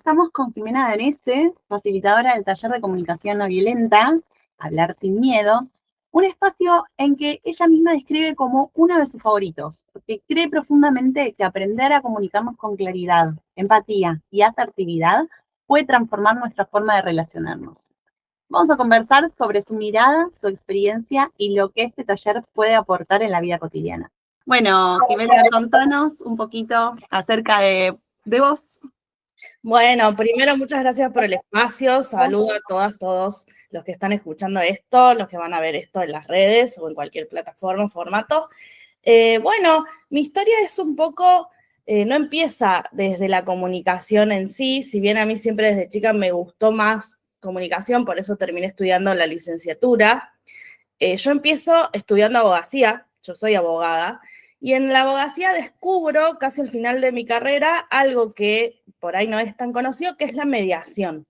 estamos con Jimena Danese, facilitadora del taller de comunicación no violenta, Hablar sin miedo, un espacio en que ella misma describe como uno de sus favoritos, porque cree profundamente que aprender a comunicarnos con claridad, empatía y asertividad puede transformar nuestra forma de relacionarnos. Vamos a conversar sobre su mirada, su experiencia y lo que este taller puede aportar en la vida cotidiana. Bueno, Jimena, contanos un poquito acerca de vos. Bueno, primero muchas gracias por el espacio, saludo a todas, todos los que están escuchando esto, los que van a ver esto en las redes o en cualquier plataforma o formato. Bueno, mi historia es un poco, no empieza desde la comunicación en sí, si bien a mí siempre desde chica me gustó más comunicación, por eso terminé estudiando la licenciatura. Yo empiezo estudiando abogacía, yo soy abogada, y en la abogacía descubro casi al final de mi carrera algo que por ahí no es tan conocido, que es la mediación,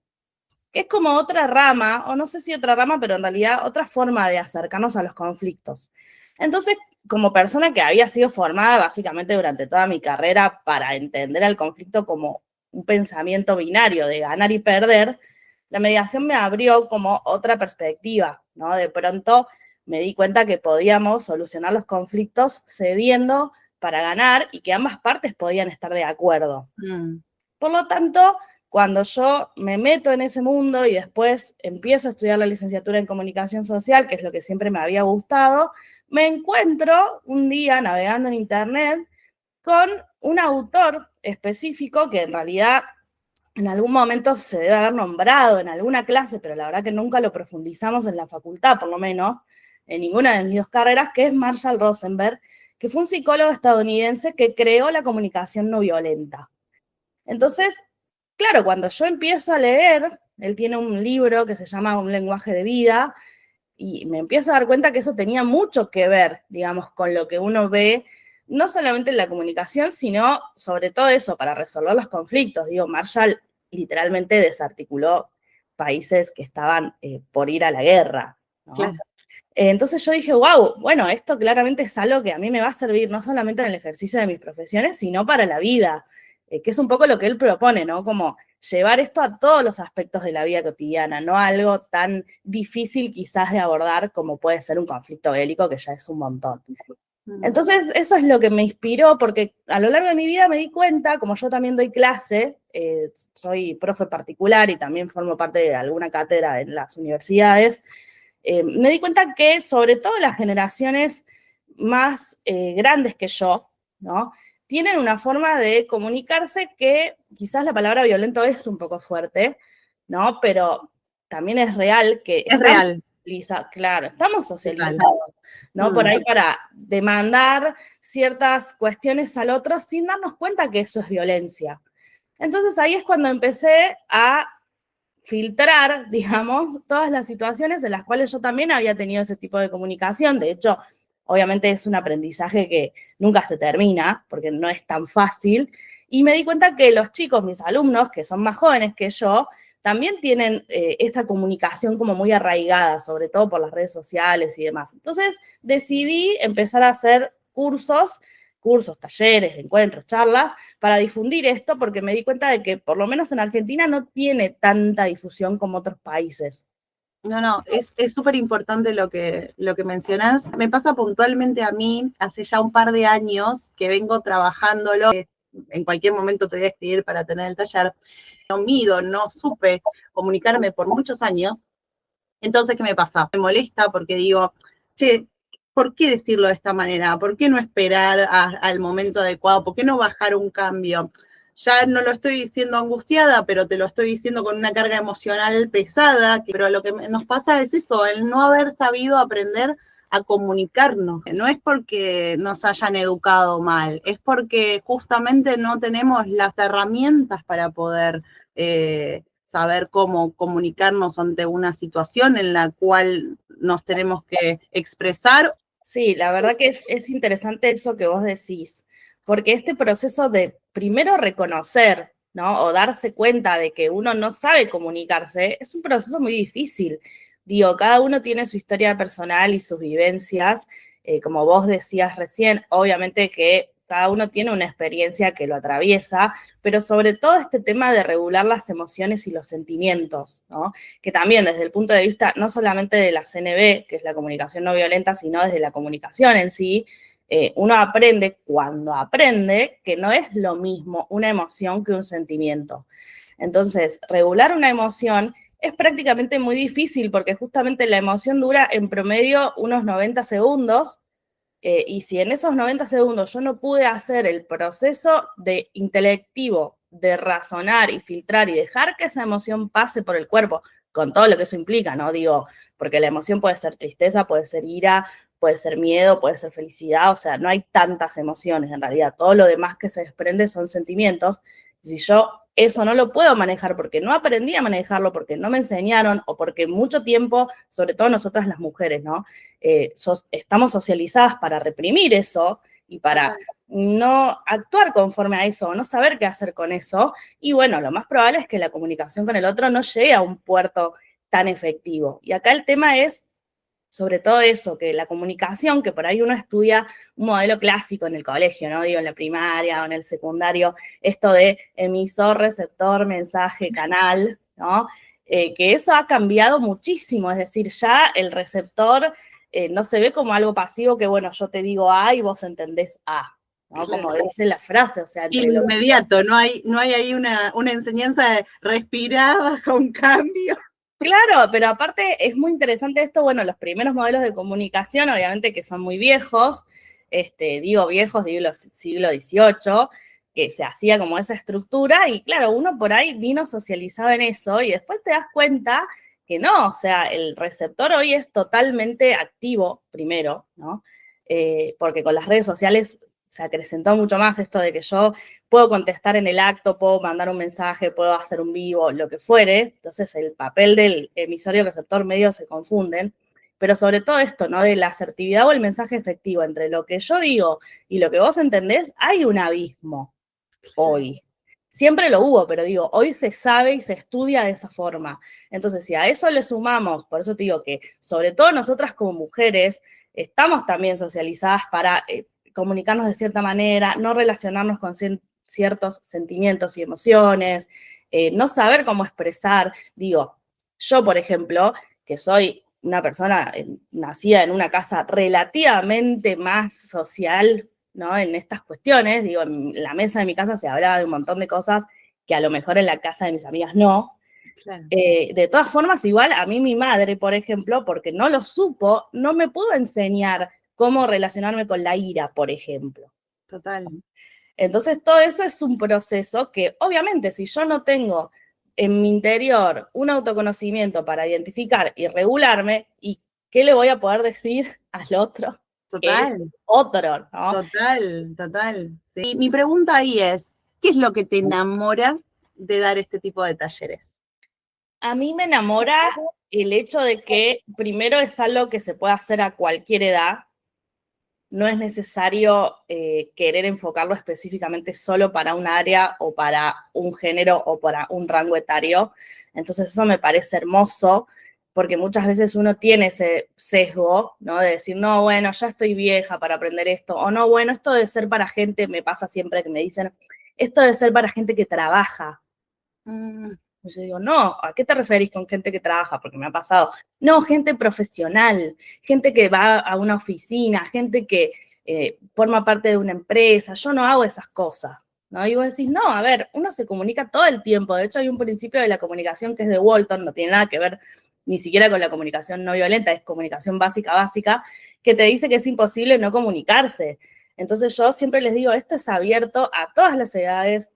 que es como otra rama, o no sé si otra rama, pero en realidad otra forma de acercarnos a los conflictos. Entonces, como persona que había sido formada básicamente durante toda mi carrera para entender el conflicto como un pensamiento binario de ganar y perder, la mediación me abrió como otra perspectiva, ¿no? De pronto me di cuenta que podíamos solucionar los conflictos cediendo para ganar y que ambas partes podían estar de acuerdo. Por lo tanto, cuando yo me meto en ese mundo y después empiezo a estudiar la licenciatura en comunicación social, que es lo que siempre me había gustado, me encuentro un día navegando en internet con un autor específico que en realidad en algún momento se debe haber nombrado en alguna clase, pero la verdad que nunca lo profundizamos en la facultad, por lo menos, en ninguna de mis dos carreras, que es Marshall Rosenberg, que fue un psicólogo estadounidense que creó la comunicación no violenta. Entonces, claro, cuando yo empiezo a leer, él tiene un libro que se llama Un lenguaje de vida, y me empiezo a dar cuenta que eso tenía mucho que ver, digamos, con lo que uno ve, no solamente en la comunicación, sino sobre todo eso, para resolver los conflictos. Digo, Marshall literalmente desarticuló países que estaban por ir a la guerra, ¿no? Claro. Entonces yo dije, wow, bueno, esto claramente es algo que a mí me va a servir no solamente en el ejercicio de mis profesiones, sino para la vida, que es un poco lo que él propone, ¿no? Como llevar esto a todos los aspectos de la vida cotidiana, no algo tan difícil quizás de abordar como puede ser un conflicto bélico, que ya es un montón. Entonces, eso es lo que me inspiró, porque a lo largo de mi vida me di cuenta, como yo también doy clase, soy profe particular y también formo parte de alguna cátedra en las universidades, me di cuenta que sobre todo las generaciones más grandes que yo, ¿no? Tienen una forma de comunicarse que quizás la palabra violento es un poco fuerte, ¿no? Pero también es real que Es real. Claro, estamos socializados, ¿no? Por ahí para demandar ciertas cuestiones al otro sin darnos cuenta que eso es violencia. Entonces ahí es cuando empecé a filtrar, digamos, todas las situaciones en las cuales yo también había tenido ese tipo de comunicación. De hecho, obviamente es un aprendizaje que nunca se termina, porque no es tan fácil. Y me di cuenta que los chicos, mis alumnos, que son más jóvenes que yo, también tienen esta comunicación como muy arraigada, sobre todo por las redes sociales y demás. Entonces decidí empezar a hacer cursos, talleres, encuentros, charlas, para difundir esto, porque me di cuenta de que por lo menos en Argentina no tiene tanta difusión como otros países. No, es súper importante lo que mencionás. Me pasa puntualmente a mí, hace ya un par de años que vengo trabajándolo. En cualquier momento te voy a escribir para tener el taller. No supe comunicarme por muchos años. Entonces, ¿qué me pasa? Me molesta porque digo, che, ¿por qué decirlo de esta manera? ¿Por qué no esperar al momento adecuado? ¿Por qué no bajar un cambio? Ya no lo estoy diciendo angustiada, pero te lo estoy diciendo con una carga emocional pesada, pero lo que nos pasa es eso, el no haber sabido aprender a comunicarnos. No es porque nos hayan educado mal, es porque justamente no tenemos las herramientas para poder saber cómo comunicarnos ante una situación en la cual nos tenemos que expresar. Sí, la verdad que es interesante eso que vos decís, porque este proceso de primero reconocer, ¿no? O darse cuenta de que uno no sabe comunicarse, es un proceso muy difícil. Digo, cada uno tiene su historia personal y sus vivencias, como vos decías recién, obviamente que cada uno tiene una experiencia que lo atraviesa, pero sobre todo este tema de regular las emociones y los sentimientos, ¿no? Que también desde el punto de vista no solamente de la CNV, que es la comunicación no violenta, sino desde la comunicación en sí, uno aprende cuando aprende que no es lo mismo una emoción que un sentimiento. Entonces, regular una emoción es prácticamente muy difícil porque justamente la emoción dura en promedio unos 90 segundos, y si en esos 90 segundos yo no pude hacer el proceso de intelectivo, de razonar y filtrar y dejar que esa emoción pase por el cuerpo, con todo lo que eso implica, ¿no? Digo, porque la emoción puede ser tristeza, puede ser ira, puede ser miedo, puede ser felicidad, o sea, no hay tantas emociones en realidad, todo lo demás que se desprende son sentimientos. Si yo eso no lo puedo manejar porque no aprendí a manejarlo, porque no me enseñaron o porque mucho tiempo, sobre todo nosotras las mujeres, ¿no? Estamos socializadas para reprimir eso y para no actuar conforme a eso, no saber qué hacer con eso. Y bueno, lo más probable es que la comunicación con el otro no llegue a un puerto tan efectivo. Y acá el tema es sobre todo eso, que la comunicación, que por ahí uno estudia un modelo clásico en el colegio, ¿no? Digo, en la primaria o en el secundario, esto de emisor, receptor, mensaje, canal, ¿no? Que eso ha cambiado muchísimo, es decir, ya el receptor no se ve como algo pasivo que, bueno, yo te digo A y vos entendés A, ¿no? Claro. Como dice la frase, o sea, entre inmediato, no hay ahí una enseñanza de respirar bajo un cambio. Claro, pero aparte es muy interesante esto, bueno, los primeros modelos de comunicación, obviamente que son muy viejos, digo viejos, digo siglo XVIII, que se hacía como esa estructura, y claro, uno por ahí vino socializado en eso, y después te das cuenta que no, o sea, el receptor hoy es totalmente activo, primero, ¿no? Porque con las redes sociales se acrecentó mucho más esto de que yo puedo contestar en el acto, puedo mandar un mensaje, puedo hacer un vivo, lo que fuere. Entonces el papel del emisor y el receptor medio se confunden. Pero sobre todo esto, ¿no? De la asertividad o el mensaje efectivo entre lo que yo digo y lo que vos entendés, hay un abismo hoy. Siempre lo hubo, pero digo, hoy se sabe y se estudia de esa forma. Entonces, si a eso le sumamos, por eso te digo que sobre todo nosotras como mujeres, estamos también socializadas para comunicarnos de cierta manera, no relacionarnos con ciertos sentimientos y emociones, no saber cómo expresar. Digo, yo, por ejemplo, que soy una persona nacida en una casa relativamente más social, ¿no? En estas cuestiones, digo, en la mesa de mi casa se hablaba de un montón de cosas que a lo mejor en la casa de mis amigas no. Claro. De todas formas, igual a mí mi madre, por ejemplo, porque no lo supo, no me pudo enseñar cómo relacionarme con la ira, por ejemplo. Total. Entonces, todo eso es un proceso que, obviamente, si yo no tengo en mi interior un autoconocimiento para identificar y regularme, ¿y qué le voy a poder decir al otro? Total. Que es otro, ¿no? Total. Sí. Mi pregunta ahí es, ¿qué es lo que te enamora de dar este tipo de talleres? A mí me enamora el hecho de que primero es algo que se puede hacer a cualquier edad. No es necesario querer enfocarlo específicamente solo para un área o para un género o para un rango etario. Entonces eso me parece hermoso, porque muchas veces uno tiene ese sesgo, ¿no? De decir, no, bueno, ya estoy vieja para aprender esto, o no, bueno, esto debe ser para gente, me pasa siempre que me dicen, esto debe ser para gente que trabaja. Yo digo, no, ¿a qué te referís con gente que trabaja? Porque me ha pasado. No, gente profesional, gente que va a una oficina, gente que forma parte de una empresa. Yo no hago esas cosas, ¿no? Y vos decís, no, a ver, uno se comunica todo el tiempo. De hecho, hay un principio de la comunicación que es de Walton, no tiene nada que ver ni siquiera con la comunicación no violenta, es comunicación básica, que te dice que es imposible no comunicarse. Entonces yo siempre les digo, esto es abierto a todas las edades,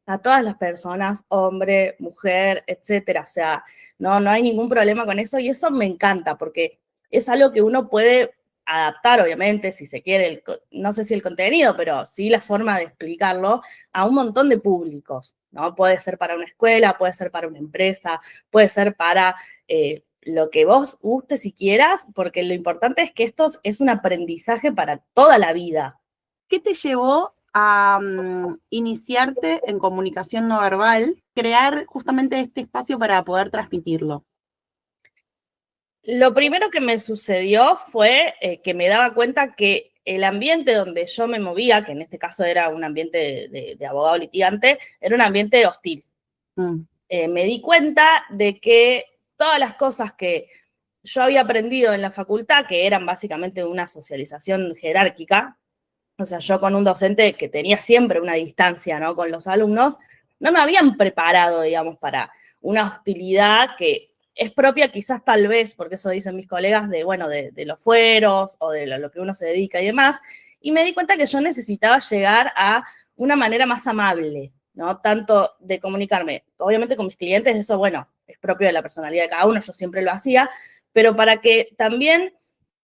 a todas las personas, hombre, mujer, etcétera. O sea, no hay ningún problema con eso y eso me encanta porque es algo que uno puede adaptar, obviamente, si se quiere, no sé si el contenido, pero sí la forma de explicarlo a un montón de públicos, ¿no? Puede ser para una escuela, puede ser para una empresa, puede ser para lo que vos gustes y quieras, porque lo importante es que esto es un aprendizaje para toda la vida. ¿Qué te llevó a iniciarte en comunicación no verbal, crear justamente este espacio para poder transmitirlo? Lo primero que me sucedió fue que me daba cuenta que el ambiente donde yo me movía, que en este caso era un ambiente de abogado litigante, era un ambiente hostil. Me di cuenta de que todas las cosas que yo había aprendido en la facultad, que eran básicamente una socialización jerárquica, o sea, yo con un docente que tenía siempre una distancia, ¿no?, con los alumnos, no me habían preparado, digamos, para una hostilidad que es propia quizás tal vez, porque eso dicen mis colegas, de, bueno, de los fueros o de lo que uno se dedica y demás, y me di cuenta que yo necesitaba llegar a una manera más amable, ¿no? Tanto de comunicarme, obviamente con mis clientes, eso, bueno, es propio de la personalidad de cada uno, yo siempre lo hacía, pero para que también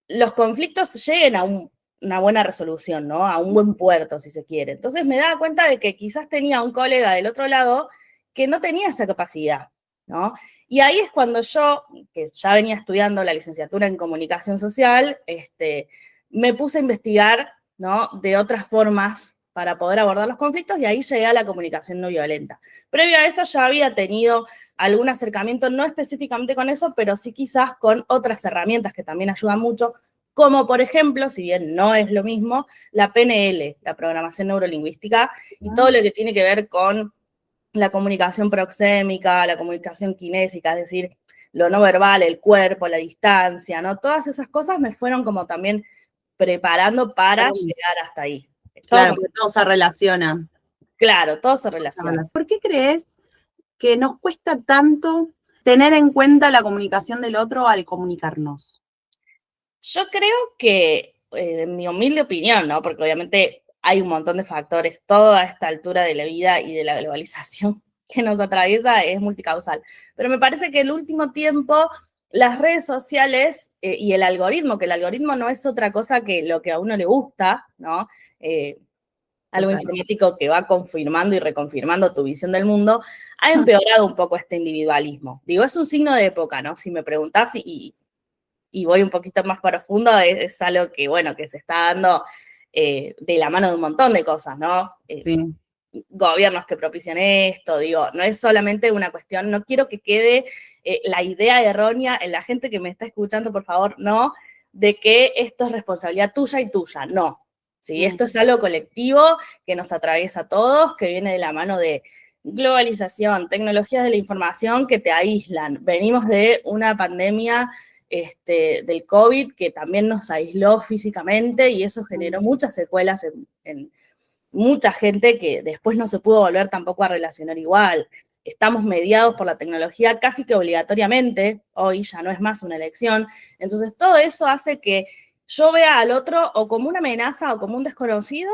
los conflictos lleguen a una buena resolución, ¿no? A un buen puerto, si se quiere. Entonces me daba cuenta de que quizás tenía un colega del otro lado que no tenía esa capacidad, ¿no? Y ahí es cuando yo, que ya venía estudiando la licenciatura en comunicación social, me puse a investigar, ¿no?, de otras formas para poder abordar los conflictos, y ahí llegué a la comunicación no violenta. Previo a eso ya había tenido algún acercamiento, no específicamente con eso, pero sí quizás con otras herramientas que también ayudan mucho, como por ejemplo, si bien no es lo mismo, la PNL, la programación neurolingüística, y todo lo que tiene que ver con la comunicación proxémica, la comunicación kinésica, es decir, lo no verbal, el cuerpo, la distancia, ¿no? Todas esas cosas me fueron como también preparando para llegar hasta ahí. Claro, porque todo se relaciona. Claro, todo se relaciona. ¿Por qué crees que nos cuesta tanto tener en cuenta la comunicación del otro al comunicarnos? Yo creo que, en mi humilde opinión, ¿no?, porque obviamente hay un montón de factores, toda esta altura de la vida y de la globalización que nos atraviesa es multicausal, pero me parece que el último tiempo las redes sociales y el algoritmo, que el algoritmo no es otra cosa que lo que a uno le gusta, ¿no? Algo informático que va confirmando y reconfirmando tu visión del mundo, ha empeorado un poco este individualismo. Digo, es un signo de época, ¿no? Si me preguntás y voy un poquito más profundo, es algo que, bueno, que se está dando de la mano de un montón de cosas, ¿no? Sí. Gobiernos que propician esto, digo, no es solamente una cuestión, no quiero que quede la idea errónea en la gente que me está escuchando, por favor, no, de que esto es responsabilidad tuya y tuya, no. ¿Sí? Esto es algo colectivo que nos atraviesa a todos, que viene de la mano de globalización, tecnologías de la información que te aíslan. Venimos de una pandemia del COVID que también nos aisló físicamente y eso generó muchas secuelas en mucha gente que después no se pudo volver tampoco a relacionar igual. Estamos mediados por la tecnología casi que obligatoriamente, hoy ya no es más una elección. Entonces todo eso hace que yo vea al otro o como una amenaza o como un desconocido,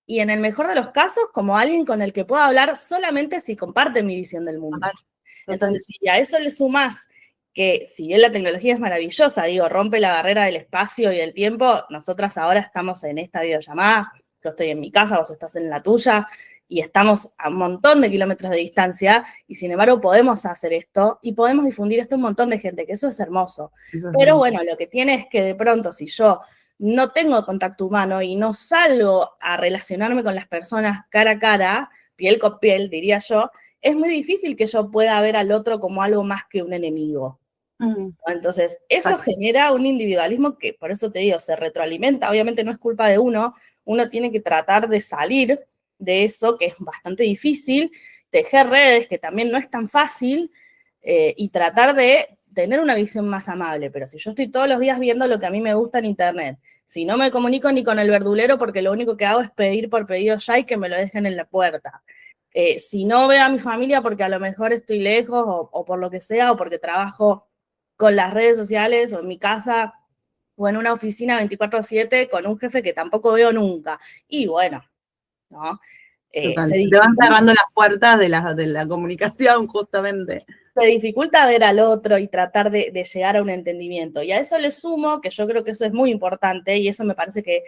y en el mejor de los casos como alguien con el que puedo hablar solamente si comparte mi visión del mundo. Entonces, si a eso le sumás que si bien la tecnología es maravillosa, digo, rompe la barrera del espacio y del tiempo, nosotras ahora estamos en esta videollamada, yo estoy en mi casa, vos estás en la tuya, y estamos a un montón de kilómetros de distancia, y sin embargo podemos hacer esto, y podemos difundir esto a un montón de gente, que eso es hermoso. Pero bueno, lo que tiene es que de pronto, si yo no tengo contacto humano y no salgo a relacionarme con las personas cara a cara, piel con piel, diría yo, es muy difícil que yo pueda ver al otro como algo más que un enemigo. Entonces, eso genera un individualismo que, por eso te digo, se retroalimenta. Obviamente no es culpa de uno tiene que tratar de salir de eso, que es bastante difícil, tejer redes, que también no es tan fácil, y tratar de tener una visión más amable. Pero si yo estoy todos los días viendo lo que a mí me gusta en internet, si no me comunico ni con el verdulero porque lo único que hago es pedir por pedido ya y que me lo dejen en la puerta, si no veo a mi familia porque a lo mejor estoy lejos o por lo que sea, o porque trabajo con las redes sociales o en mi casa o en una oficina 24/7 con un jefe que tampoco veo nunca. Y bueno, ¿no? Te van cerrando las puertas de la comunicación, justamente. Se dificulta ver al otro y tratar de llegar a un entendimiento. Y a eso le sumo, que yo creo que eso es muy importante, y eso me parece que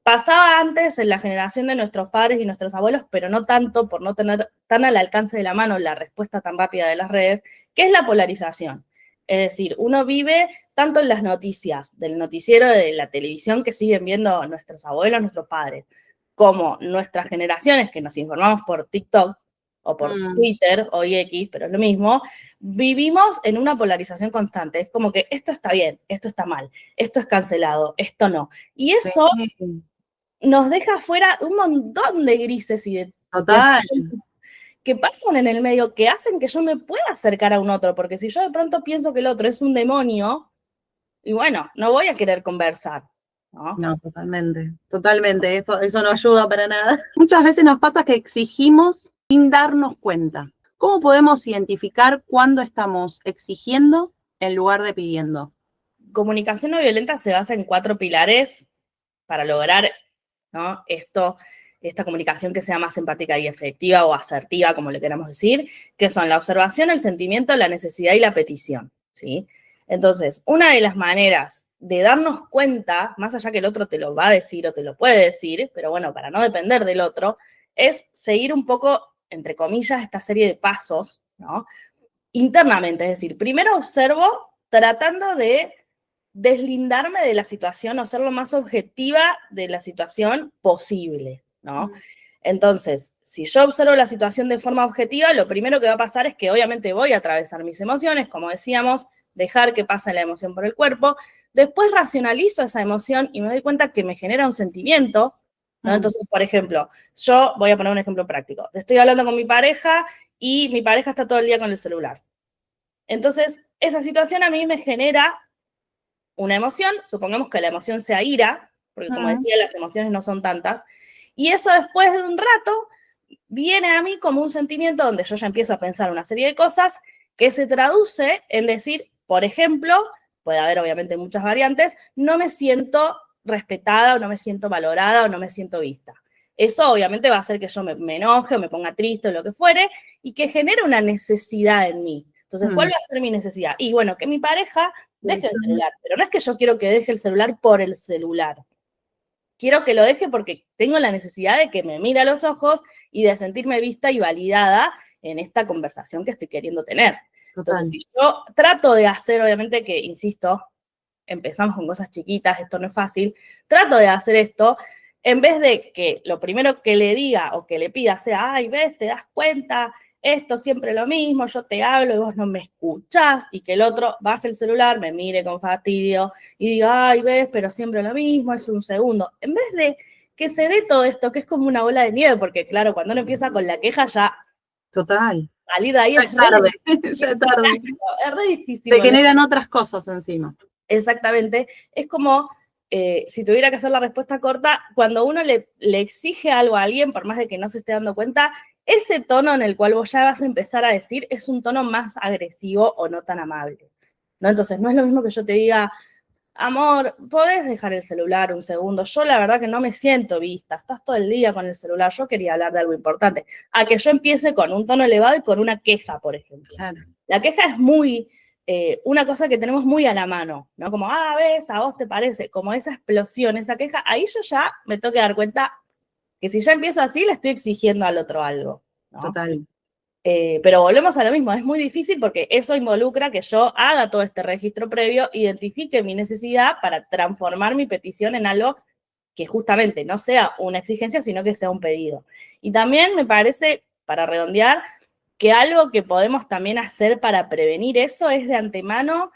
pasaba antes en la generación de nuestros padres y nuestros abuelos, pero no tanto por no tener tan al alcance de la mano la respuesta tan rápida de las redes, que es la polarización. Es decir, uno vive tanto en las noticias, del noticiero de la televisión que siguen viendo nuestros abuelos, nuestros padres, como nuestras generaciones que nos informamos por TikTok, o por Twitter, o X, pero es lo mismo, vivimos en una polarización constante. Es como que esto está bien, esto está mal, esto es cancelado, esto no. Y eso nos deja fuera un montón de grises y de Total. que pasan en el medio, que hacen que yo me pueda acercar a un otro, porque si yo de pronto pienso que el otro es un demonio, y bueno, no voy a querer conversar, ¿no? No, totalmente, totalmente, eso no ayuda para nada. Muchas veces nos pasa que exigimos sin darnos cuenta. ¿Cómo podemos identificar cuándo estamos exigiendo en lugar de pidiendo? Comunicación no violenta se basa en 4 pilares para lograr, ¿no?, esta comunicación que sea más empática y efectiva o asertiva, como le queramos decir, que son la observación, el sentimiento, la necesidad y la petición, ¿sí? Entonces, una de las maneras de darnos cuenta, más allá que el otro te lo va a decir o te lo puede decir, pero bueno, para no depender del otro, es seguir un poco, entre comillas, esta serie de pasos, ¿no?, internamente. Es decir, primero observo tratando de deslindarme de la situación o ser lo más objetiva de la situación posible, ¿no? Entonces, si yo observo la situación de forma objetiva, lo primero que va a pasar es que obviamente voy a atravesar mis emociones, como decíamos, dejar que pase la emoción por el cuerpo, después racionalizo esa emoción y me doy cuenta que me genera un sentimiento, ¿no? Entonces, por ejemplo, yo voy a poner un ejemplo práctico. Estoy hablando con mi pareja y mi pareja está todo el día con el celular. Entonces, esa situación a mí me genera una emoción, supongamos que la emoción sea ira, porque como decía, las emociones no son tantas, y eso después de un rato viene a mí como un sentimiento donde yo ya empiezo a pensar una serie de cosas que se traduce en decir, por ejemplo, puede haber obviamente muchas variantes, no me siento respetada o no me siento valorada o no me siento vista. Eso obviamente va a hacer que yo me enoje o me ponga triste o lo que fuere y que genere una necesidad en mí. Entonces, ¿cuál va a ser mi necesidad? Y bueno, que mi pareja deje el celular, pero no es que yo quiero que deje el celular por el celular. Quiero que lo deje porque tengo la necesidad de que me mire a los ojos y de sentirme vista y validada en esta conversación que estoy queriendo tener. Entonces, si yo trato de hacer, obviamente que, insisto, empezamos con cosas chiquitas, esto no es fácil, trato de hacer esto, en vez de que lo primero que le diga o que le pida sea, ay, ves, te das cuenta, esto siempre lo mismo, yo te hablo y vos no me escuchás, y que el otro baje el celular, me mire con fastidio y diga, ay, ves, pero siempre lo mismo, es un segundo. En vez de que se dé todo esto, que es como una bola de nieve, porque claro, cuando uno empieza con la queja ya... Total. Salir de ahí ya es tarde, ya es tarde. Es re difícil. Te generan otras cosas encima. Exactamente. Es como, si tuviera que hacer la respuesta corta, cuando uno le exige algo a alguien, por más de que no se esté dando cuenta, ese tono en el cual vos ya vas a empezar a decir es un tono más agresivo o no tan amable, ¿no? Entonces, no es lo mismo que yo te diga, amor, ¿podés dejar el celular un segundo? Yo la verdad que no me siento vista, estás todo el día con el celular, yo quería hablar de algo importante. A que yo empiece con un tono elevado y con una queja, por ejemplo. Claro. La queja es muy... una cosa que tenemos muy a la mano, ¿no? Como, ves, a vos te parece, como esa explosión, esa queja, ahí yo ya me tengo que dar cuenta que si ya empiezo así, le estoy exigiendo al otro algo, ¿no? Total. Pero volvemos a lo mismo, es muy difícil porque eso involucra que yo haga todo este registro previo, identifique mi necesidad para transformar mi petición en algo que justamente no sea una exigencia, sino que sea un pedido. Y también me parece, para redondear, que algo que podemos también hacer para prevenir eso es de antemano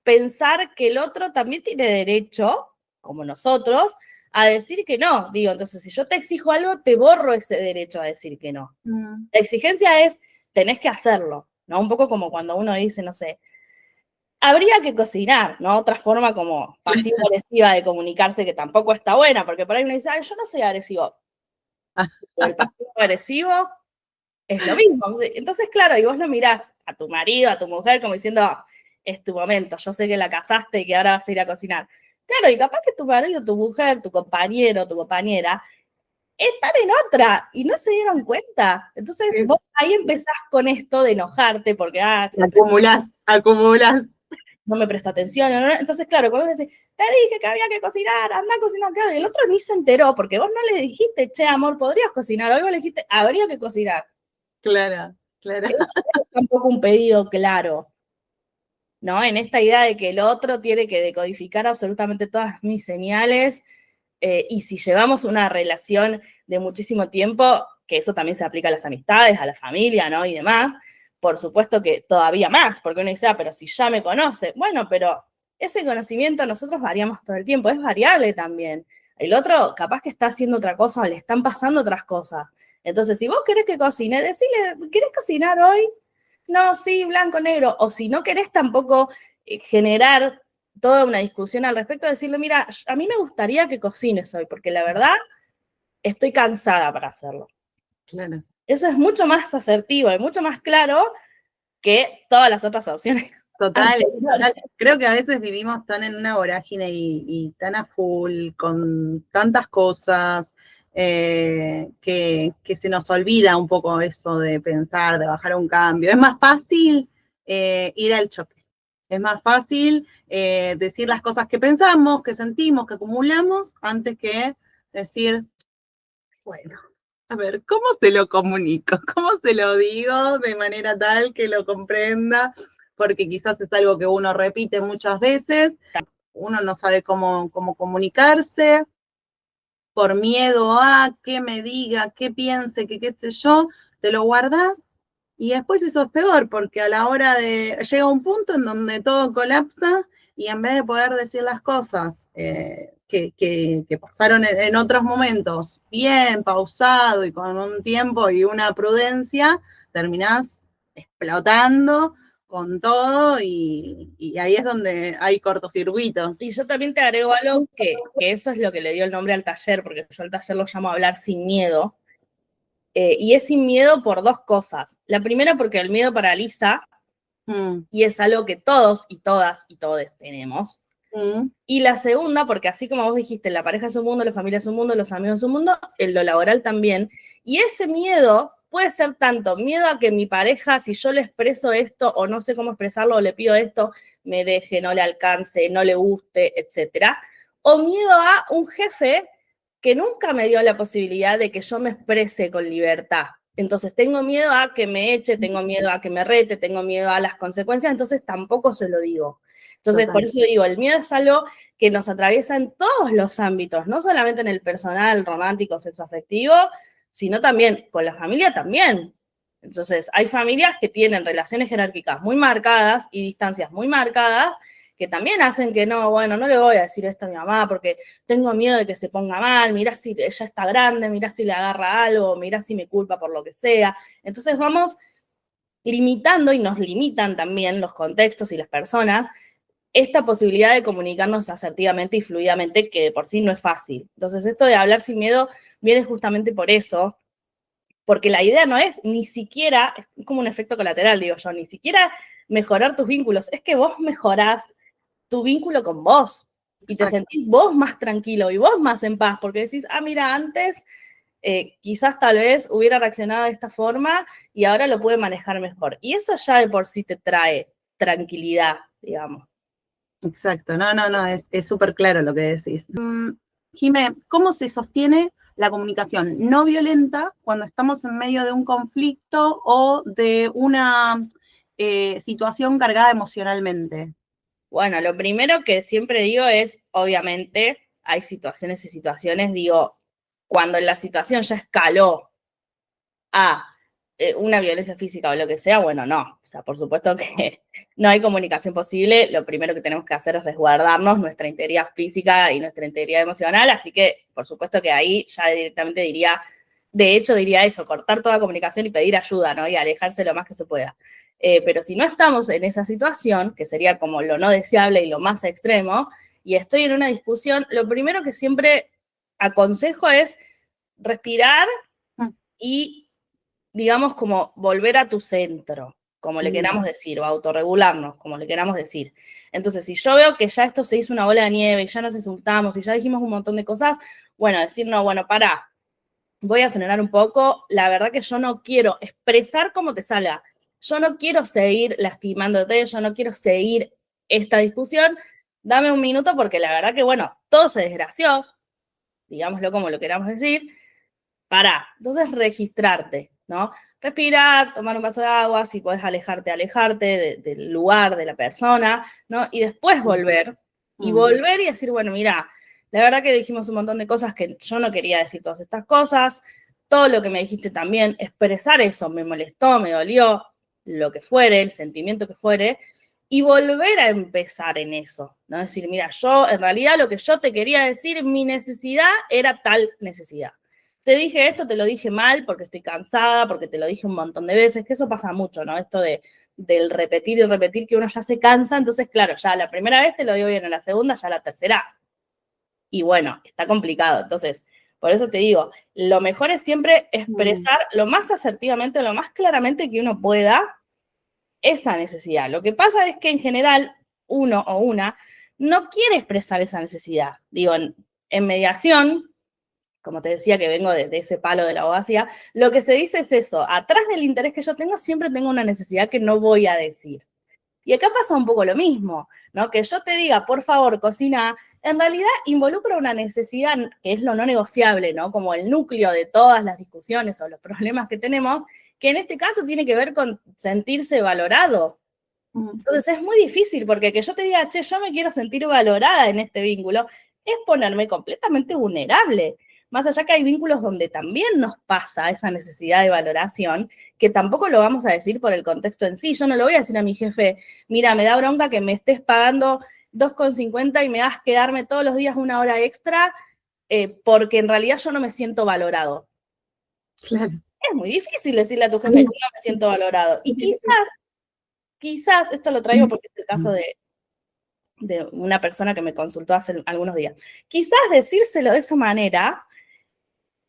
pensar que el otro también tiene derecho, como nosotros, a decir que no. Digo, entonces, si yo te exijo algo, te borro ese derecho a decir que no. La exigencia es, tenés que hacerlo, ¿no? Un poco como cuando uno dice, no sé, habría que cocinar, ¿no? Otra forma como pasivo-agresiva de comunicarse que tampoco está buena, porque por ahí uno dice, ay, yo no soy agresivo. O el pasivo-agresivo es lo mismo. Entonces, claro, y vos no mirás a tu marido, a tu mujer, como diciendo, es tu momento, yo sé que la casaste y que ahora vas a ir a cocinar. Claro, y capaz que tu marido, tu mujer, tu compañero, tu compañera, están en otra y no se dieron cuenta. Entonces, vos ahí empezás con esto de enojarte porque, acumulás. No me presta atención. ¿No? Entonces, claro, cuando vos decís, te dije que había que cocinar, anda a cocinar, claro, y el otro ni se enteró porque vos no le dijiste, che, amor, podrías cocinar, hoy vos le dijiste, habría que cocinar. Claro. Eso es tampoco un pedido claro, ¿no? En esta idea de que el otro tiene que decodificar absolutamente todas mis señales, y si llevamos una relación de muchísimo tiempo, que eso también se aplica a las amistades, a la familia, ¿no? Y demás. Por supuesto que todavía más, porque uno dice, pero si ya me conoce. Bueno, pero ese conocimiento nosotros variamos todo el tiempo, es variable también. El otro capaz que está haciendo otra cosa o le están pasando otras cosas. Entonces, si vos querés que cocine, decile, ¿querés cocinar hoy? No, sí, blanco, negro. O si no querés tampoco generar toda una discusión al respecto, decirle, mira, a mí me gustaría que cocines hoy, porque la verdad estoy cansada para hacerlo. Claro. Eso es mucho más asertivo y mucho más claro que todas las otras opciones. Total. Creo que a veces vivimos tan en una vorágine y tan a full, con tantas cosas, que se nos olvida un poco eso de pensar, de bajar un cambio. Es más fácil ir al choque. Es más fácil decir las cosas que pensamos, que sentimos, que acumulamos, antes que decir, bueno, a ver, ¿cómo se lo comunico? ¿Cómo se lo digo de manera tal que lo comprenda? Porque quizás es algo que uno repite muchas veces, uno no sabe cómo comunicarse, por miedo a que me diga, que piense, que qué sé yo, te lo guardas y después eso es peor, porque a la hora llega un punto en donde todo colapsa y en vez de poder decir las cosas que pasaron en otros momentos bien, pausado y con un tiempo y una prudencia, terminás explotando con todo y ahí es donde hay cortocircuitos. Y yo también te agrego algo que eso es lo que le dio el nombre al taller, porque yo al taller lo llamo hablar sin miedo. Y es sin miedo por dos cosas. La primera, porque el miedo paraliza, y es algo que todos y todas y todes tenemos. Y la segunda, porque así como vos dijiste, la pareja es un mundo, la familia es un mundo, los amigos es un mundo, en lo laboral también. Y ese miedo puede ser tanto miedo a que mi pareja, si yo le expreso esto o no sé cómo expresarlo o le pido esto, me deje, no le alcance, no le guste, etcétera. O miedo a un jefe que nunca me dio la posibilidad de que yo me exprese con libertad. Entonces tengo miedo a que me eche, tengo miedo a que me rete, tengo miedo a las consecuencias, entonces tampoco se lo digo. Entonces, por eso digo, el miedo es algo que nos atraviesa en todos los ámbitos, no solamente en el personal, romántico, sexoafectivo, sino también con la familia también. Entonces, hay familias que tienen relaciones jerárquicas muy marcadas y distancias muy marcadas que también hacen que no, bueno, no le voy a decir esto a mi mamá porque tengo miedo de que se ponga mal, mirá si ella está grande, mirá si le agarra algo, mirá si me culpa por lo que sea. Entonces vamos limitando y nos limitan también los contextos y las personas esta posibilidad de comunicarnos asertivamente y fluidamente, que de por sí no es fácil. Entonces, esto de hablar sin miedo viene justamente por eso, porque la idea no es ni siquiera, es como un efecto colateral, digo yo, ni siquiera mejorar tus vínculos, es que vos mejorás tu vínculo con vos y te sentís vos más tranquilo y vos más en paz, porque decís, mira, antes quizás tal vez hubiera reaccionado de esta forma y ahora lo puede manejar mejor. Y eso ya de por sí te trae tranquilidad, digamos. Exacto, no, es súper claro lo que decís. Jimé, ¿cómo se sostiene la comunicación no violenta cuando estamos en medio de un conflicto o de una situación cargada emocionalmente? Bueno, lo primero que siempre digo es, obviamente, hay situaciones y situaciones, digo, cuando la situación ya escaló a una violencia física o lo que sea, bueno, no. O sea, por supuesto que no hay comunicación posible. Lo primero que tenemos que hacer es resguardarnos nuestra integridad física y nuestra integridad emocional. Así que, por supuesto que ahí ya directamente diría, de hecho diría eso, cortar toda comunicación y pedir ayuda, ¿no? Y alejarse lo más que se pueda. Pero si no estamos en esa situación, que sería como lo no deseable y lo más extremo, y estoy en una discusión, lo primero que siempre aconsejo es respirar y digamos, como volver a tu centro, como le queramos decir, o autorregularnos, como le queramos decir. Entonces, si yo veo que ya esto se hizo una bola de nieve, y ya nos insultamos, y ya dijimos un montón de cosas, bueno, decir, no, bueno, pará, voy a frenar un poco, la verdad que yo no quiero expresar como te salga, yo no quiero seguir lastimándote, yo no quiero seguir esta discusión, dame un minuto porque la verdad que, bueno, todo se desgració, digámoslo como lo queramos decir, pará, entonces registrarte, ¿no? Respirar, tomar un vaso de agua, si podés alejarte del lugar, de la persona, ¿no? Y después volver, y decir, bueno, mira, la verdad que dijimos un montón de cosas que yo no quería decir todas estas cosas, todo lo que me dijiste también, expresar eso, me molestó, me dolió, lo que fuere, el sentimiento que fuere, y volver a empezar en eso, ¿no? Decir, mira, yo, en realidad lo que yo te quería decir, mi necesidad era tal necesidad. Te dije esto, te lo dije mal porque estoy cansada, porque te lo dije un montón de veces, que eso pasa mucho, ¿no? Esto del repetir y repetir, que uno ya se cansa, entonces, claro, ya la primera vez te lo digo bien, a la segunda, ya la tercera. Y bueno, está complicado. Entonces, por eso te digo, lo mejor es siempre expresar lo más asertivamente, lo más claramente que uno pueda esa necesidad. Lo que pasa es que en general uno o una no quiere expresar esa necesidad. Digo, en mediación, como te decía que vengo de ese palo de la abogacía, lo que se dice es eso, atrás del interés que yo tengo siempre tengo una necesidad que no voy a decir. Y acá pasa un poco lo mismo, ¿no? Que yo te diga, por favor, cocina, en realidad involucra una necesidad que es lo no negociable, ¿no? Como el núcleo de todas las discusiones o los problemas que tenemos, que en este caso tiene que ver con sentirse valorado. Entonces es muy difícil, porque que yo te diga, che, yo me quiero sentir valorada en este vínculo, es ponerme completamente vulnerable. Más allá que hay vínculos donde también nos pasa esa necesidad de valoración, que tampoco lo vamos a decir por el contexto en sí. Yo no lo voy a decir a mi jefe, mira, me da bronca que me estés pagando 2,50 y me hagas quedarme todos los días 1 hora extra, porque en realidad yo no me siento valorado. Claro. Es muy difícil decirle a tu jefe que no me siento valorado. Y quizás, esto lo traigo porque es el caso de una persona que me consultó hace algunos días, quizás decírselo de esa manera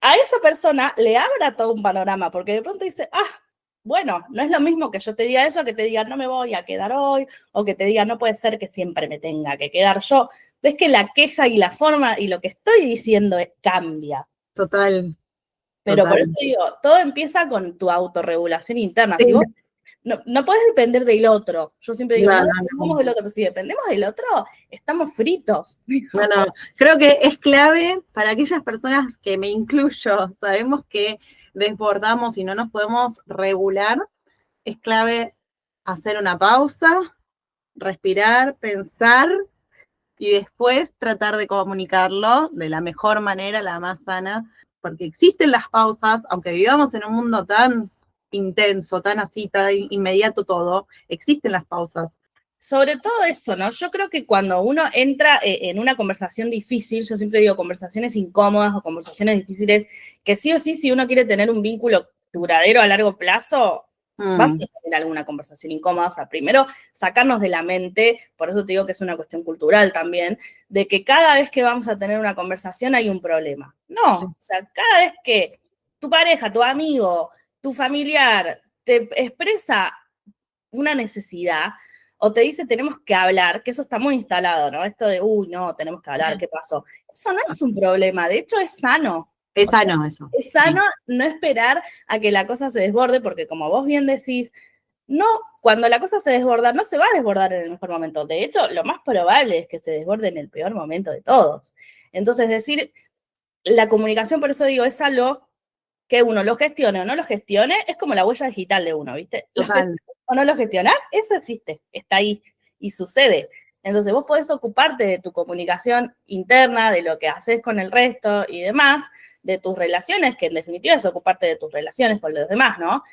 a esa persona le abra todo un panorama, porque de pronto dice, bueno, no es lo mismo que yo te diga eso, que te diga no me voy a quedar hoy, o que te diga no puede ser que siempre me tenga que quedar yo. Ves que la queja y la forma y lo que estoy diciendo cambia. Total. Pero por eso digo, todo empieza con tu autorregulación interna. Sí. Si vos no podés depender del otro. Yo siempre digo, no dependemos del otro, pero si dependemos del otro, estamos fritos. Bueno, creo que es clave para aquellas personas que me incluyo, sabemos que desbordamos y no nos podemos regular, es clave hacer una pausa, respirar, pensar y después tratar de comunicarlo de la mejor manera, la más sana, porque existen las pausas, aunque vivamos en un mundo tan intenso, tan así, tan inmediato todo, existen las pausas. Sobre todo eso, ¿no? Yo creo que cuando uno entra en una conversación difícil, yo siempre digo conversaciones incómodas o conversaciones difíciles, que sí o sí, si uno quiere tener un vínculo duradero a largo plazo, vas a tener alguna conversación incómoda. O sea, primero sacarnos de la mente, por eso te digo que es una cuestión cultural también, de que cada vez que vamos a tener una conversación hay un problema. No, o sea, cada vez que tu pareja, tu amigo, tu familiar te expresa una necesidad o te dice tenemos que hablar, que eso está muy instalado, ¿no? Esto de, no, tenemos que hablar, ¿qué pasó? Eso no es un problema, de hecho es sano. Es sano eso. Es sano no esperar a que la cosa se desborde, porque como vos bien decís, no, cuando la cosa se desborda, no se va a desbordar en el mejor momento. De hecho, lo más probable es que se desborde en el peor momento de todos. Entonces, decir, la comunicación, por eso digo, es algo que uno lo gestione o no lo gestione, es como la huella digital de uno, ¿viste? O no lo gestionás, eso existe, está ahí y sucede. Entonces vos podés ocuparte de tu comunicación interna, de lo que haces con el resto y demás, de tus relaciones, que en definitiva es ocuparte de tus relaciones con los demás, ¿no?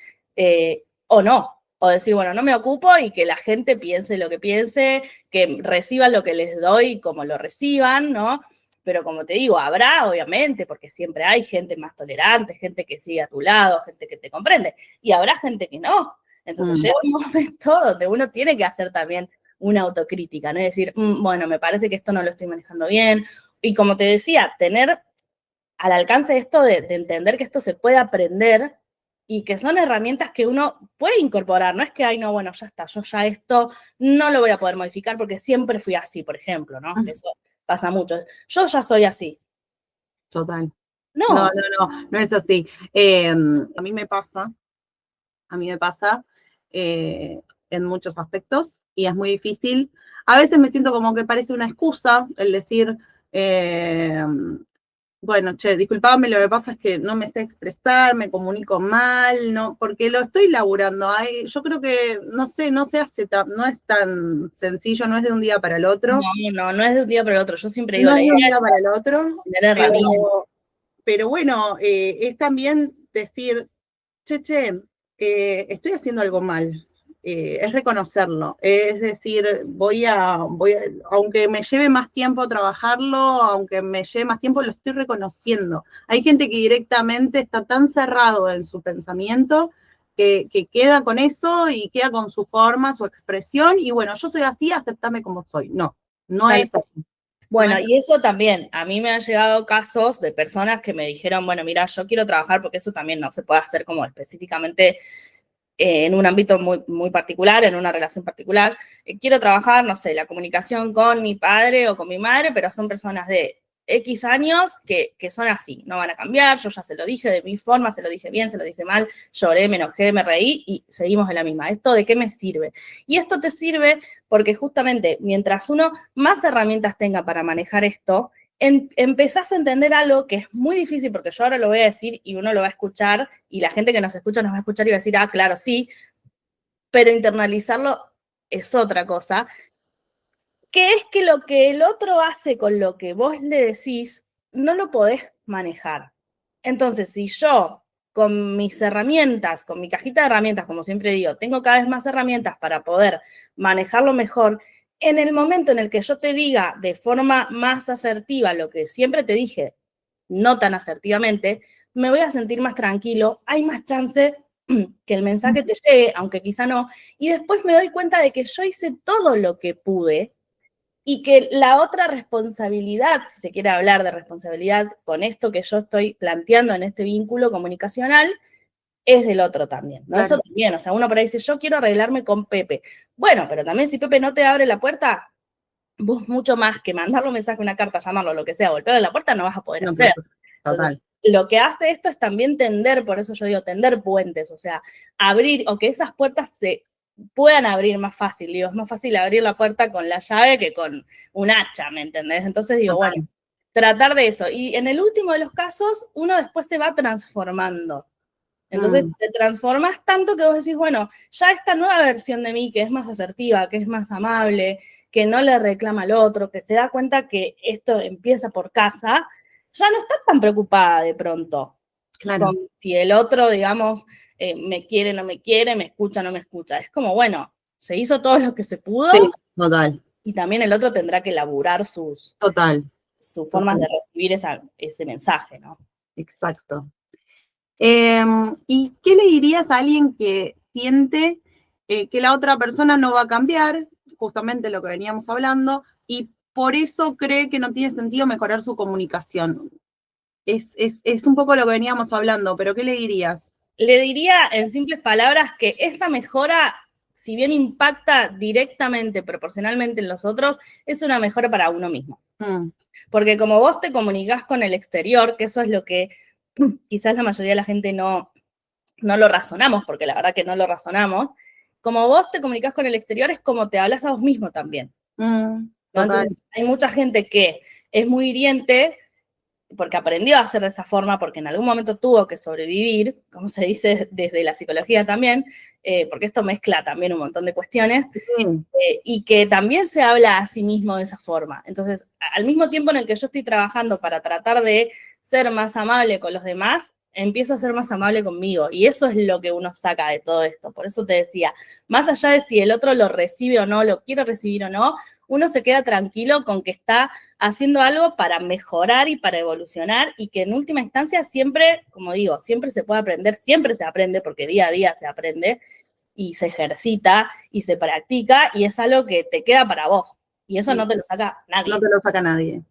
O no. O decir, bueno, no me ocupo y que la gente piense lo que piense, que reciban lo que les doy como lo reciban, ¿no? Pero como te digo, habrá, obviamente, porque siempre hay gente más tolerante, gente que sigue a tu lado, gente que te comprende, y habrá gente que no. Entonces llega un momento donde uno tiene que hacer también una autocrítica, ¿no? Y decir, bueno, me parece que esto no lo estoy manejando bien. Y como te decía, tener al alcance esto de entender que esto se puede aprender y que son herramientas que uno puede incorporar. No es que, no, bueno, ya está, yo ya esto no lo voy a poder modificar porque siempre fui así, por ejemplo, ¿no? Eso pasa mucho. Yo ya soy así. Total. No es así. A mí me pasa en muchos aspectos y es muy difícil. A veces me siento como que parece una excusa el decir, bueno, disculpame, lo que pasa es que no me sé expresar, me comunico mal, no, porque lo estoy laburando. Yo creo que, no se hace no es tan sencillo, no es de un día para el otro. No es de un día para el otro. Yo siempre digo, no es de un día para el otro, tener herramientas. Pero bueno, es también decir, che, estoy haciendo algo mal. Es reconocerlo, es decir, aunque me lleve más tiempo trabajarlo, aunque me lleve más tiempo, lo estoy reconociendo. Hay gente que directamente está tan cerrado en su pensamiento que queda con eso y queda con su forma, su expresión, y bueno, yo soy así, acéptame como soy. No es así. Bueno, y eso también, a mí me han llegado casos de personas que me dijeron, bueno, mira, yo quiero trabajar, porque eso también no se puede hacer como específicamente en un ámbito muy, muy particular, en una relación particular. Quiero trabajar, no sé, la comunicación con mi padre o con mi madre, pero son personas de X años que son así, no van a cambiar. Yo ya se lo dije de mi forma, se lo dije bien, se lo dije mal, lloré, me enojé, me reí y seguimos en la misma. ¿Esto de qué me sirve? Y esto te sirve porque justamente mientras uno más herramientas tenga para manejar esto, empezás a entender algo que es muy difícil, porque yo ahora lo voy a decir y uno lo va a escuchar y la gente que nos escucha va a escuchar y va a decir, ah, claro, sí, pero internalizarlo es otra cosa, que es que lo que el otro hace con lo que vos le decís, no lo podés manejar. Entonces, si yo con mis herramientas, con mi cajita de herramientas, como siempre digo, tengo cada vez más herramientas para poder manejarlo mejor, en el momento en el que yo te diga de forma más asertiva lo que siempre te dije, no tan asertivamente, me voy a sentir más tranquilo, hay más chance que el mensaje te llegue, aunque quizá no, y después me doy cuenta de que yo hice todo lo que pude y que la otra responsabilidad, si se quiere hablar de responsabilidad con esto que yo estoy planteando en este vínculo comunicacional, es del otro también, ¿no? Claro. Eso también, o sea, uno por ahí dice, yo quiero arreglarme con Pepe. Bueno, pero también si Pepe no te abre la puerta, vos mucho más que mandarle un mensaje, una carta, llamarlo, lo que sea, golpearle la puerta, no vas a poder hacer. Total. Entonces, lo que hace esto es también tender, por eso yo digo, tender puentes, o sea, abrir, o que esas puertas se puedan abrir más fácil, digo, es más fácil abrir la puerta con la llave que con un hacha, ¿me entendés? Entonces digo, bueno, tratar de eso. Y en el último de los casos, uno después se va transformando. Entonces te transformas tanto que vos decís, bueno, ya esta nueva versión de mí, que es más asertiva, que es más amable, que no le reclama al otro, que se da cuenta que esto empieza por casa, ya no está tan preocupada de pronto. Claro. Con si el otro, digamos, me quiere, no me quiere, me escucha, no me escucha. Es como, bueno, se hizo todo lo que se pudo. Sí, total. Y también el otro tendrá que elaborar sus formas de recibir ese mensaje, ¿no? Exacto. ¿Y qué le dirías a alguien que siente que la otra persona no va a cambiar, justamente lo que veníamos hablando, y por eso cree que no tiene sentido mejorar su comunicación? Es un poco lo que veníamos hablando, pero ¿qué le dirías? Le diría en simples palabras que esa mejora, si bien impacta directamente, proporcionalmente en los otros, es una mejora para uno mismo. Porque como vos te comunicás con el exterior, que eso es lo que quizás la mayoría de la gente no lo razonamos, porque la verdad que no lo razonamos, como vos te comunicás con el exterior es como te hablas a vos mismo también. ¿no? Entonces hay mucha gente que es muy hiriente porque aprendió a hacer de esa forma, porque en algún momento tuvo que sobrevivir, como se dice desde la psicología también, porque esto mezcla también un montón de cuestiones, y que también se habla a sí mismo de esa forma. Entonces, al mismo tiempo en el que yo estoy trabajando para tratar de ser más amable con los demás, empiezo a ser más amable conmigo, y eso es lo que uno saca de todo esto. Por eso te decía, más allá de si el otro lo recibe o no, lo quiere recibir o no, uno se queda tranquilo con que está haciendo algo para mejorar y para evolucionar, y que en última instancia siempre, como digo, siempre se puede aprender, siempre se aprende, porque día a día se aprende, y se ejercita, y se practica, y es algo que te queda para vos, y eso no te lo saca nadie. No te lo saca nadie.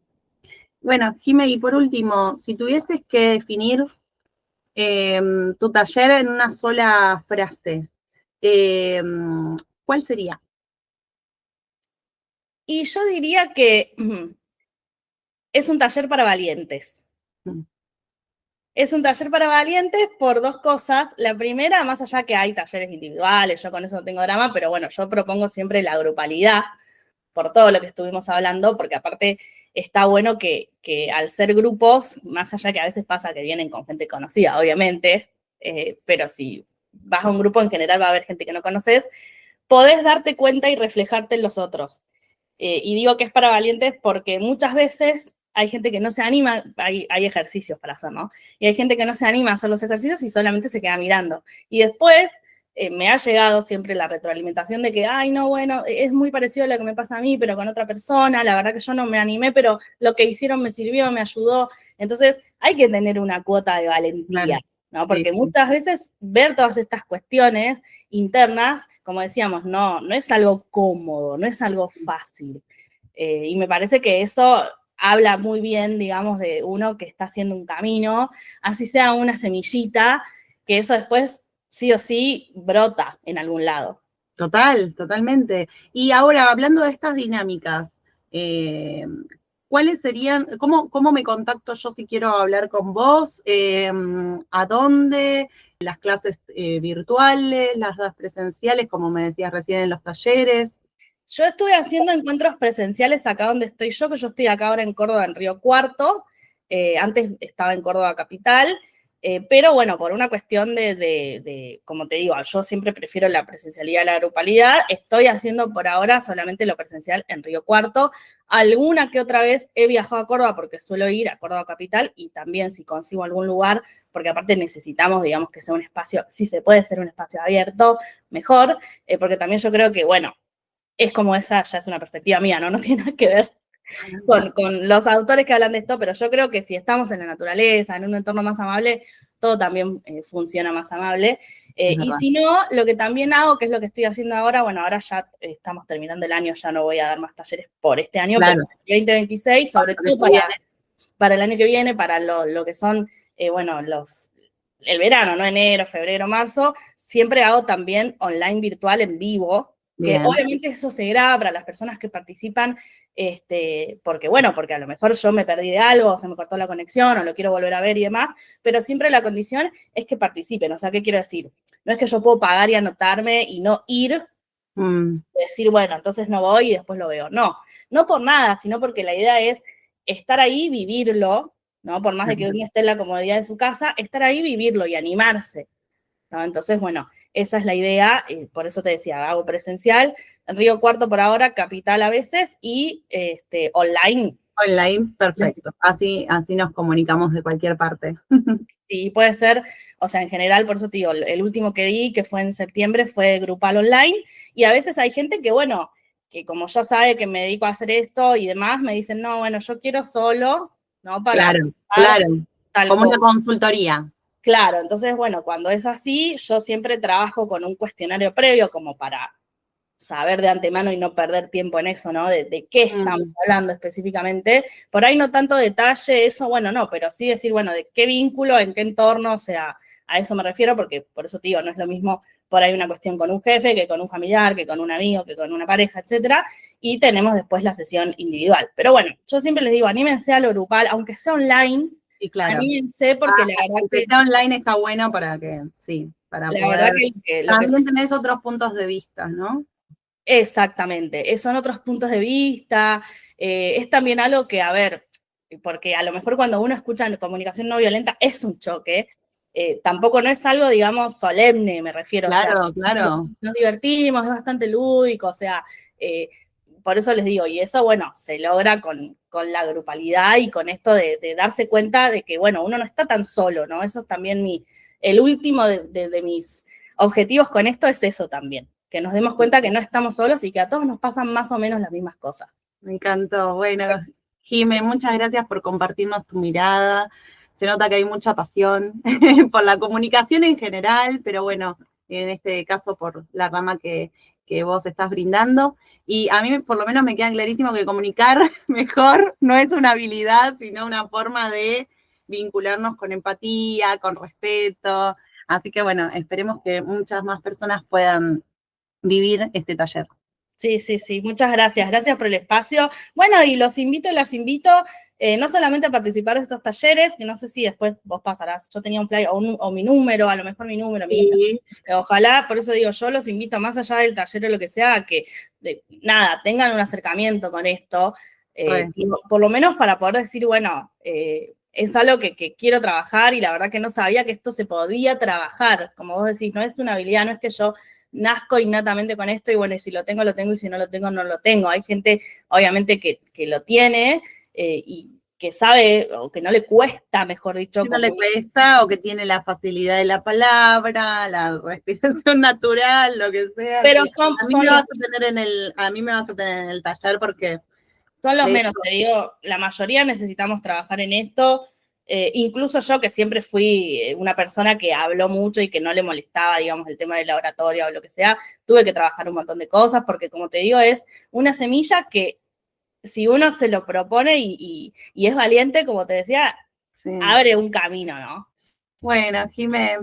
Bueno, Jime, y por último, si tuvieses que definir tu taller en una sola frase, ¿cuál sería? Y yo diría que es un taller para valientes. Es un taller para valientes por dos cosas. La primera, más allá que hay talleres individuales, yo con eso no tengo drama, pero bueno, yo propongo siempre la grupalidad, por todo lo que estuvimos hablando, porque aparte está bueno que al ser grupos, más allá que a veces pasa que vienen con gente conocida, obviamente, pero si vas a un grupo en general va a haber gente que no conoces, podés darte cuenta y reflejarte en los otros. Y digo que es para valientes porque muchas veces hay gente que no se anima, hay ejercicios para hacer, ¿no? Y hay gente que no se anima a hacer los ejercicios y solamente se queda mirando. Y después me ha llegado siempre la retroalimentación de que, ay, no, bueno, es muy parecido a lo que me pasa a mí, pero con otra persona, la verdad que yo no me animé, pero lo que hicieron me sirvió, me ayudó. Entonces, hay que tener una cuota de valentía, claro, ¿no? Porque muchas veces ver todas estas cuestiones internas, como decíamos, no es algo cómodo, no es algo fácil. Y me parece que eso habla muy bien, digamos, de uno que está haciendo un camino, así sea una semillita, que eso después sí o sí brota en algún lado. Totalmente. Y ahora, hablando de estas dinámicas, ¿cuáles serían, cómo me contacto yo si quiero hablar con vos? ¿A dónde? ¿Las clases virtuales, las presenciales, como me decías recién en los talleres? Yo estuve haciendo encuentros presenciales acá donde estoy yo, que yo estoy acá ahora en Córdoba, en Río Cuarto. Antes estaba en Córdoba Capital. Pero bueno, por una cuestión de, como te digo, yo siempre prefiero la presencialidad a la grupalidad, estoy haciendo por ahora solamente lo presencial en Río Cuarto. Alguna que otra vez he viajado a Córdoba porque suelo ir a Córdoba Capital y también si consigo algún lugar, porque aparte necesitamos, digamos, que sea un espacio, si se puede ser un espacio abierto, mejor, porque también yo creo que, bueno, es como esa, ya es una perspectiva mía, ¿no? No tiene nada que ver con los autores que hablan de esto, pero yo creo que si estamos en la naturaleza, en un entorno más amable, todo también funciona más amable. Y si no, lo que también hago, que es lo que estoy haciendo ahora, bueno, ahora ya estamos terminando el año, ya no voy a dar más talleres por este año, claro, pero el 2026, sobre todo para el año que viene, para lo que son, bueno, el verano, ¿no? Enero, febrero, marzo, siempre hago también online virtual en vivo, que obviamente eso se graba para las personas que participan, porque a lo mejor yo me perdí de algo, o se me cortó la conexión, o lo quiero volver a ver y demás, pero siempre la condición es que participen. O sea, ¿qué quiero decir? No es que yo puedo pagar y anotarme y no ir, decir, bueno, entonces no voy y después lo veo. No por nada, sino porque la idea es estar ahí, vivirlo, ¿no? Por más de que uno esté en la comodidad de su casa, estar ahí, vivirlo y animarse, ¿no? Entonces, bueno, esa es la idea, por eso te decía, hago presencial, Río Cuarto por ahora, Capital a veces, y online. Online, perfecto. Así nos comunicamos de cualquier parte. Sí, puede ser, o sea, en general, por eso te digo, el último que di, que fue en septiembre, fue grupal online, y a veces hay gente que, bueno, que como ya sabe que me dedico a hacer esto y demás, me dicen, no, bueno, yo quiero solo, ¿no? Para claro, como una consultoría. Claro, entonces, bueno, cuando es así, yo siempre trabajo con un cuestionario previo como para saber de antemano y no perder tiempo en eso, ¿no? De qué estamos hablando específicamente. Por ahí no tanto detalle, eso, bueno, no, pero sí decir, bueno, de qué vínculo, en qué entorno, o sea, a eso me refiero, porque por eso te digo, no es lo mismo por ahí una cuestión con un jefe, que con un familiar, que con un amigo, que con una pareja, etcétera, y tenemos después la sesión individual. Pero bueno, yo siempre les digo, anímense a lo grupal, aunque sea online, y claro, anímense porque la verdad que sea online está bueno para que, sí, para la poder, verdad que también tenés otros puntos de vista, ¿no? Exactamente, son otros puntos de vista, es también algo que, a ver, porque a lo mejor cuando uno escucha comunicación no violenta es un choque, tampoco no es algo, digamos, solemne, me refiero. Claro, o sea, claro. Nos divertimos, es bastante lúdico, o sea, por eso les digo, y eso, bueno, se logra con la grupalidad y con esto de darse cuenta de que, bueno, uno no está tan solo, ¿no? Eso es también el último de mis objetivos con esto es eso también, que nos demos cuenta que no estamos solos y que a todos nos pasan más o menos las mismas cosas. Me encantó. Bueno, Jime, muchas gracias por compartirnos tu mirada. Se nota que hay mucha pasión por la comunicación en general, pero bueno, en este caso por la rama que vos estás brindando. Y a mí por lo menos me queda clarísimo que comunicar mejor no es una habilidad, sino una forma de vincularnos con empatía, con respeto. Así que bueno, esperemos que muchas más personas puedan vivir este taller. Sí, muchas gracias. Gracias por el espacio. Bueno, y los invito y las invito no solamente a participar de estos talleres, que no sé si después vos pasarás, yo tenía un flyer o mi número, a lo mejor mi número, sí. Ojalá, por eso digo, yo los invito más allá del taller o lo que sea, a que nada, tengan un acercamiento con esto, por lo menos para poder decir, bueno, es algo que quiero trabajar y la verdad que no sabía que esto se podía trabajar. Como vos decís, no es una habilidad, no es que yo nazco innatamente con esto y bueno, y si lo tengo, y si no lo tengo, no lo tengo. Hay gente, obviamente, que lo tiene y que sabe, o que no le cuesta, mejor dicho. Que no le cuesta, o que tiene la facilidad de la palabra, la respiración natural, lo que sea. Pero a mí me vas a tener en el taller porque... Son los menos, te digo, la mayoría necesitamos trabajar en esto. Incluso yo, que siempre fui una persona que habló mucho y que no le molestaba, digamos, el tema de la oratoria o lo que sea, tuve que trabajar un montón de cosas porque, como te digo, es una semilla que si uno se lo propone y es valiente, como te decía, sí, abre un camino, ¿no? Bueno, Jimé,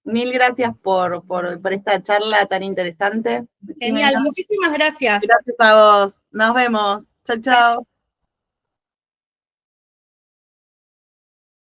mil gracias por esta charla tan interesante. Genial, muchísimas gracias. Gracias a vos. Nos vemos. Chao, chao.